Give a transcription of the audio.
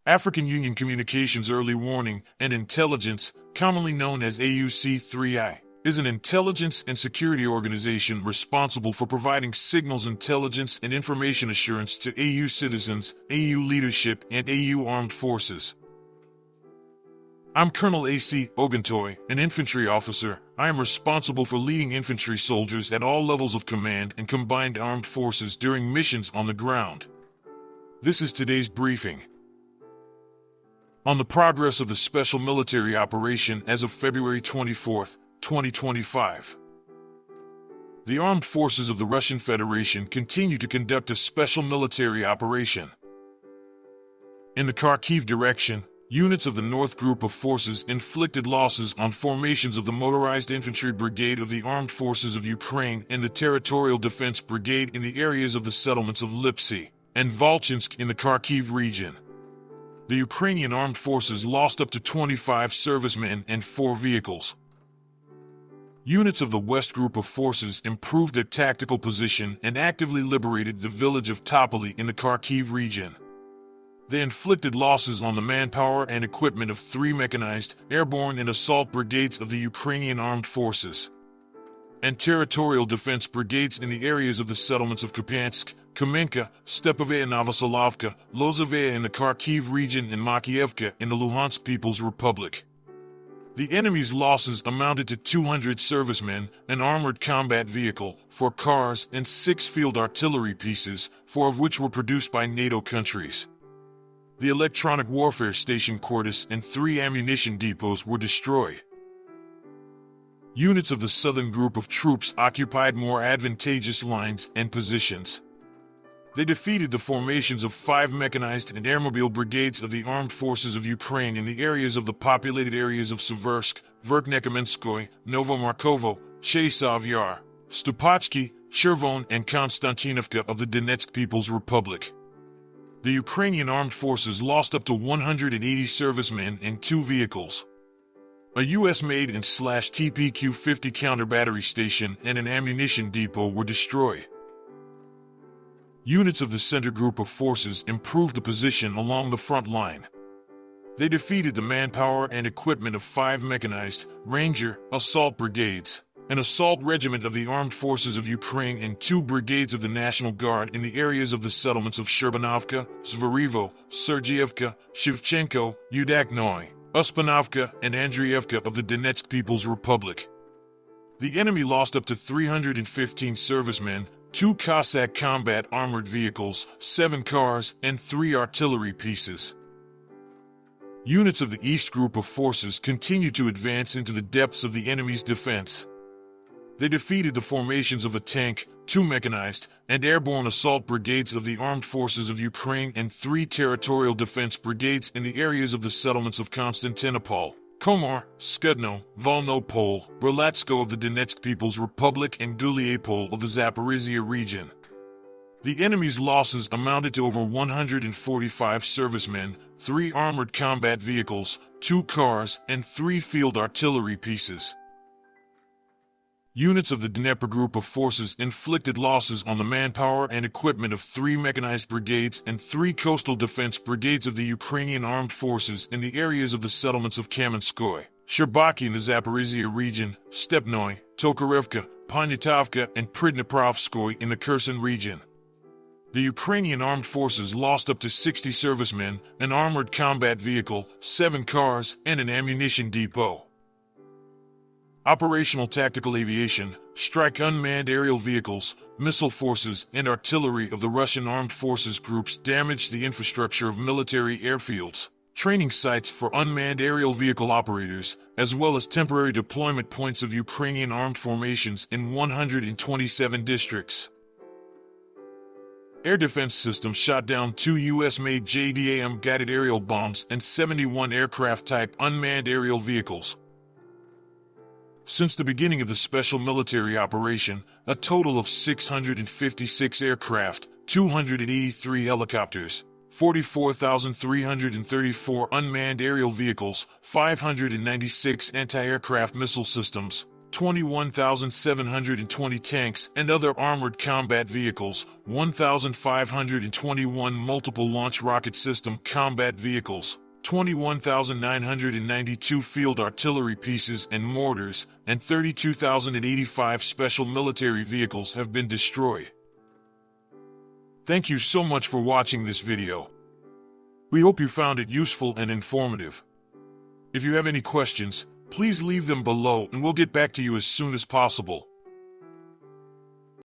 African Union Communications Early Warning and Intelligence, commonly known as AUC3I, is an intelligence and security organization responsible for providing signals intelligence and information assurance to AU citizens, AU leadership, and AU armed forces. I'm Colonel A.C. Oguntoye, an infantry officer. I am responsible for leading infantry soldiers at all levels of command and combined armed forces during missions on the ground. This is today's briefing. On the progress of the special military operation as of February 24, 2025. The armed forces of the Russian Federation continue to conduct a special military operation. In the Kharkiv Direction, units of the North Group of Forces inflicted losses on formations of the Motorized Infantry Brigade of the Armed Forces of Ukraine and the Territorial Defense Brigade in the areas of the settlements of Liptsy and Volchansk in the Kharkiv region. The Ukrainian armed forces lost up to 25 servicemen and 4 vehicles. Units of the West Group of Forces improved their tactical position and actively liberated the village of Topoli in the Kharkiv region. They inflicted losses on the manpower and equipment of 3 mechanized, airborne and assault brigades of the Ukrainian armed forces and territorial defense brigades in the areas of the settlements of Kupiansk, Kamenka, Stepovaya and Novoselovka, Lozovaya in the Kharkiv region and Makiivka in the Luhansk People's Republic. The enemy's losses amounted to 200 servicemen, an armored combat vehicle, 4 cars, and 6 field artillery pieces, 4 of which were produced by NATO countries. The electronic warfare station Quartus and 3 ammunition depots were destroyed. Units of the Southern Group of Troops occupied more advantageous lines and positions. They defeated the formations of 5 mechanized and airmobile brigades of the Armed Forces of Ukraine in the areas of the populated areas of Seversk, Verkhnekamenskoye, Novomarkovo, Chasov Yar, Stopochki, Chervon and Konstantinovka of the Donetsk People's Republic. The Ukrainian armed forces lost up to 180 servicemen and 2 vehicles. A U.S.-made and /TPQ-50 counter-battery station and an ammunition depot were destroyed. Units of the Center Group of Forces improved the position along the front line. They defeated the manpower and equipment of 5 mechanized, Ranger, assault brigades, an assault regiment of the Armed Forces of Ukraine and 2 brigades of the National Guard in the areas of the settlements of Sherbanovka, Zvarivo, Sergievka, Shevchenko, Udaknoy, Uspanovka, and Andrievka of the Donetsk People's Republic. The enemy lost up to 315 servicemen, 2 Cossack combat armored vehicles, 7 cars, and 3 artillery pieces. Units of the East Group of Forces continued to advance into the depths of the enemy's defense. They defeated the formations of a tank, 2 mechanized, and airborne assault brigades of the Armed Forces of Ukraine and 3 territorial defense brigades in the areas of the settlements of Konstantinopol, Komar, Skudno, Volnopol, Berlatsko of the Donetsk People's Republic and Guliapol of the Zaporizhia region. The enemy's losses amounted to over 145 servicemen, 3 armored combat vehicles, 2 cars, and 3 field artillery pieces. Units of the Dnieper Group of Forces inflicted losses on the manpower and equipment of 3 mechanized brigades and 3 coastal defense brigades of the Ukrainian armed forces in the areas of the settlements of Kamenskoye, Sherbaki in the Zaporizhia region, Stepnoy, Tokarevka, Poniatovka, and Pridniprovskoye in the Kherson region. The Ukrainian armed forces lost up to 60 servicemen, an armored combat vehicle, 7 cars, and an ammunition depot. Operational tactical aviation, strike unmanned aerial vehicles, missile forces, and artillery of the Russian armed forces groups damaged the infrastructure of military airfields, training sites for unmanned aerial vehicle operators, as well as temporary deployment points of Ukrainian armed formations in 127 districts. Air defense systems shot down 2 U.S.-made JDAM guided aerial bombs and 71 aircraft-type unmanned aerial vehicles. Since the beginning of the special military operation, a total of 656 aircraft, 283 helicopters, 44,334 unmanned aerial vehicles, 596 anti-aircraft missile systems, 21,720 tanks and other armored combat vehicles, 1,521 multiple launch rocket system combat vehicles, 21,992 field artillery pieces and mortars, and 32,085 special military vehicles have been destroyed. Thank you so much for watching this video. We hope you found it useful and informative. If you have any questions, please leave them below and we'll get back to you as soon as possible.